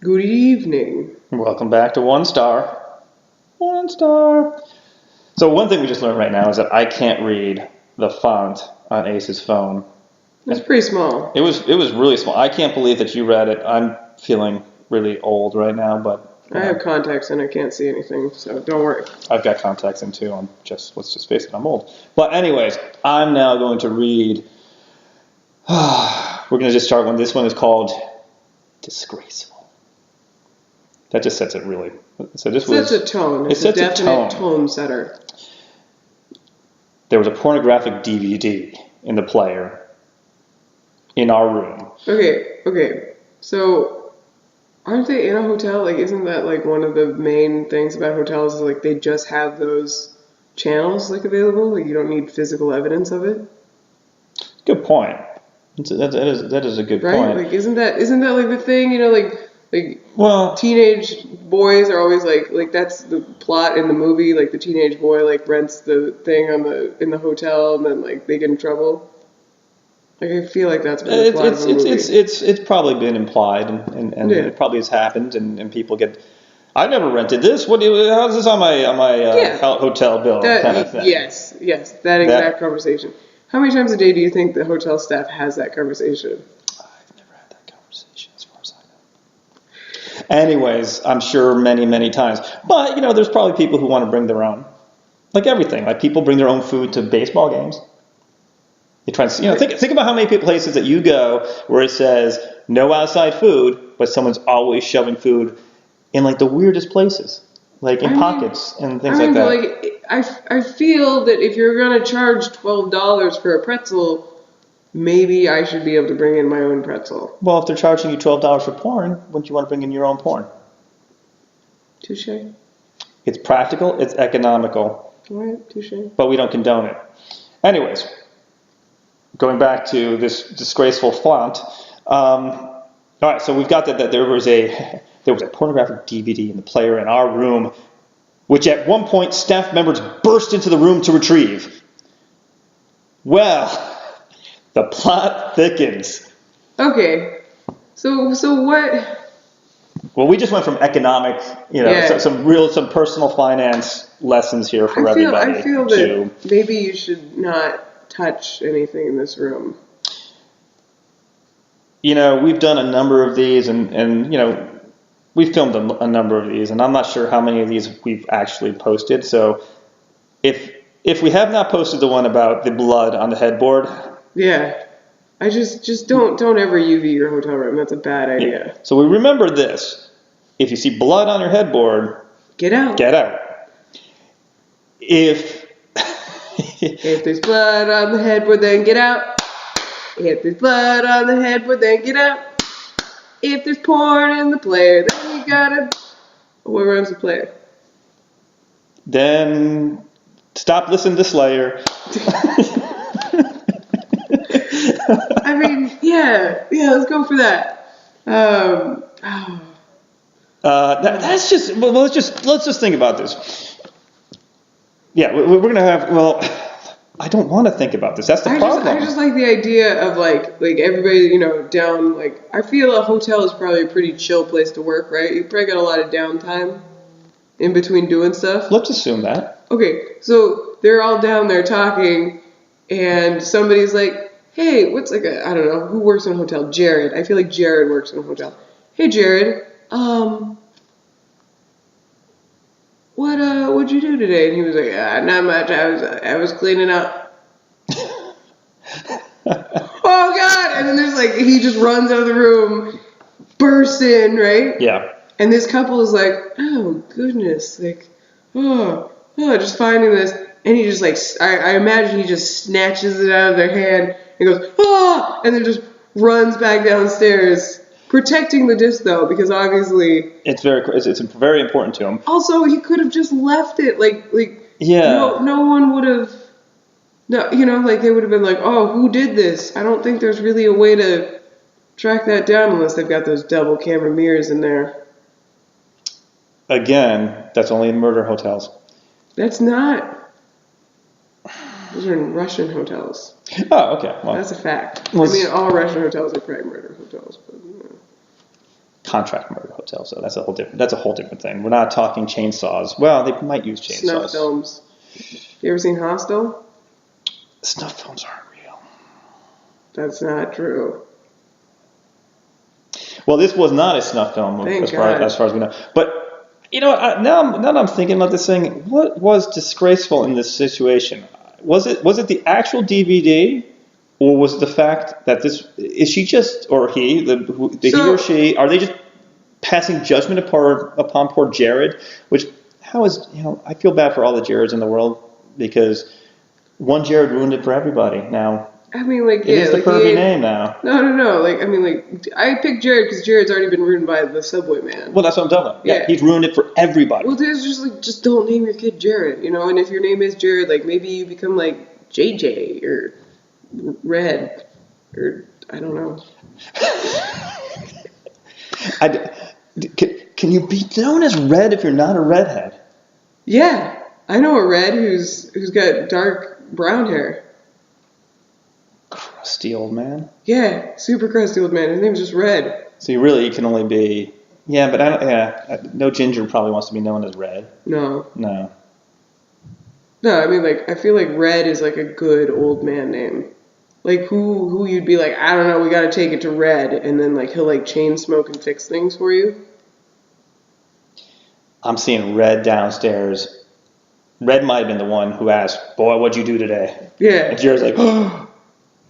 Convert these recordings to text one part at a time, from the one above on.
Good evening. Welcome back to One Star. One Star. So one thing we just learned right now is that I can't read the font on Ace's phone. It's pretty small. It was really small. I can't believe that you read it. I'm feeling really old right now, but I have contacts and I can't see anything, so don't worry. I've got contacts in too. Let's just face it, I'm old. But anyways, I'm now going to read. We're going to just start one. This one is called Disgraceful. That just sets it really. So this Sets a tone. It's a definite tone setter. There was a pornographic DVD in the player in our room. Okay. So, aren't they in a hotel? Like, isn't that like one of the main things about hotels? Is like they just have those channels like available. Like you don't need physical evidence of it. Good point. That is a good right? point. Like, isn't that like the thing? You know, like. Well, teenage boys are always like that's the plot in the movie. Like the teenage boy like rents the thing in the hotel and then like they get in trouble. Like I feel like that's been the plot of the movie. It's probably been implied and yeah. It probably has happened and people get. I've never rented this. How's this on my hotel bill kind of thing? Yes, that exact conversation. How many times a day do you think the hotel staff has that conversation? Anyways, I'm sure many times. But, there's probably people who want to bring their own. Like everything. Like people bring their own food to baseball games. You try to, think about how many places that you go where it says no outside food, but someone's always shoving food in like the weirdest places. Like in pockets and things like that. Like, I feel that if you're going to charge $12 for a pretzel, maybe I should be able to bring in my own pretzel. Well, if they're charging you $12 for porn, wouldn't you want to bring in your own porn? Touche. It's practical, it's economical. All right, touche. But we don't condone it. Anyways, going back to this disgraceful font. All right, so we've got that there was a pornographic DVD in the player in our room, which at one point staff members burst into the room to retrieve. Well, the plot thickens. Okay, so what? Well, we just went from economic, some personal finance lessons here for everybody. I feel that maybe you should not touch anything in this room. We've done a number of these, and we've filmed a number of these, and I'm not sure how many of these we've actually posted. So, if we have not posted the one about the blood on the headboard. Yeah, I just don't ever UV your hotel room. That's a bad idea. Yeah. So we remember this: if you see blood on your headboard, get out. Get out. If there's blood on the headboard, then get out. If there's blood on the headboard, then get out. If there's porn in the player, then you gotta. What runs the player? Then stop listening to Slayer. I mean, yeah, let's go for that. That's just. Well, let's just think about this. Yeah, we're gonna have. Well, I don't want to think about this. That's the problem. I just like the idea of like everybody, down. Like I feel a hotel is probably a pretty chill place to work, right? You probably got a lot of downtime in between doing stuff. Let's assume that. Okay, so they're all down there talking, and somebody's like. Hey, what's I don't know, who works in a hotel? Jared. I feel like Jared works in a hotel. Hey, Jared, what'd you do today? And he was like, not much. I was cleaning up. Oh, God! And then there's he just runs out of the room, bursts in, right? Yeah. And this couple is like, oh, goodness, just finding this. And he just I imagine he just snatches it out of their hand and goes, and then just runs back downstairs, protecting the disc though, because obviously it's very important to him. Also, he could have just left it, yeah. No one would have, they would have been like, oh, who did this? I don't think there's really a way to track that down unless they've got those double camera mirrors in there. Again, that's only in murder hotels. That's not. Those are in Russian hotels. Oh, okay. Well, that's a fact. I mean, all Russian hotels are probably murder hotels. But, contract murder hotels, so that's a whole different thing. We're not talking chainsaws. Well, they might use chainsaws. Snuff films. You ever seen Hostel? Snuff films aren't real. That's not true. Well, this was not a snuff film, as far as we know. But you know, now I'm thinking about this thing. What was disgraceful in this situation? Was it the actual DVD, or was it the fact that is she just, or he, he or she, are they just passing judgment upon poor Jared? Which, how is, I feel bad for all the Jareds in the world, because one Jared ruined it for everybody. Now, I mean, like, it is the pervy name now. No. Like, I mean, like, I picked Jared because Jared's already been ruined by the Subway Man. Well, that's what I'm talking about. Yeah, he's ruined it for everybody. Well, there's just don't name your kid Jared, And if your name is Jared, like, maybe you become like JJ or Red, or I don't know. Can you be known as Red if you're not a redhead? Yeah, I know a Red who's got dark brown hair. Crusty old man. Yeah, super crusty old man. His name's just Red. So you can only be. Yeah, but no ginger probably wants to be known as Red. No. No. No, I mean, like, I feel like Red is like a good old man name. Like, who you'd be like, I don't know, we gotta take it to Red, and then, like, he'll, like, chain smoke and fix things for you. I'm seeing Red downstairs. Red might have been the one who asked, boy, what'd you do today? Yeah. And Jared's like, oh,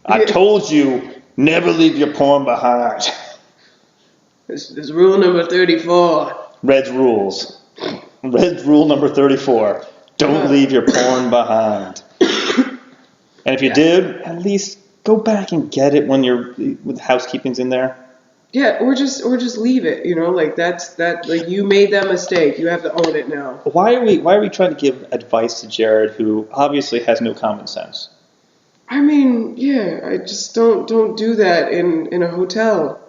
I told you, never leave your porn behind. This is rule number 34. Red's rules. Red's rule number 34. Don't leave your porn behind. And if you did, at least go back and get it when housekeeping's in there. Yeah, or just leave it, like like you made that mistake. You have to own it now. Why are we trying to give advice to Jared, who obviously has no common sense? I mean, yeah, I just don't do that in a hotel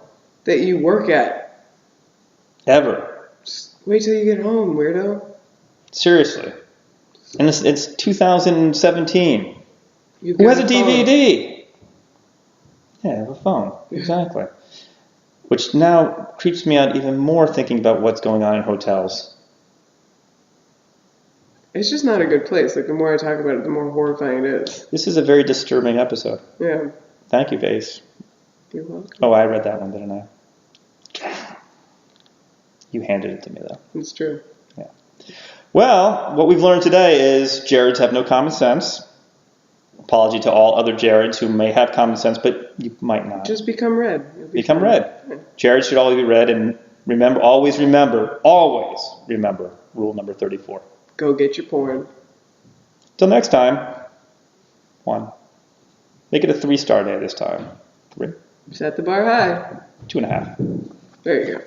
that you work at. Ever. Just wait till you get home, weirdo. Seriously. And it's 2017. Who has a DVD? Yeah, I have a phone. Exactly. Which now creeps me out even more thinking about what's going on in hotels. It's just not a good place. Like, the more I talk about it, the more horrifying it is. This is a very disturbing episode. Yeah. Thank you, Vase. You're welcome. Oh, I read that one, didn't I? You handed it to me, though. It's true. Yeah. Well, what we've learned today is Jareds have no common sense. Apology to all other Jareds who may have common sense, but you might not. Just become Red. Become Red. Yeah. Jared should always be Red, and always remember rule number 34. Go get your porn. Till next time. 1. Make it a 3-star day this time. 3. Set the bar high. 2.5. There you go.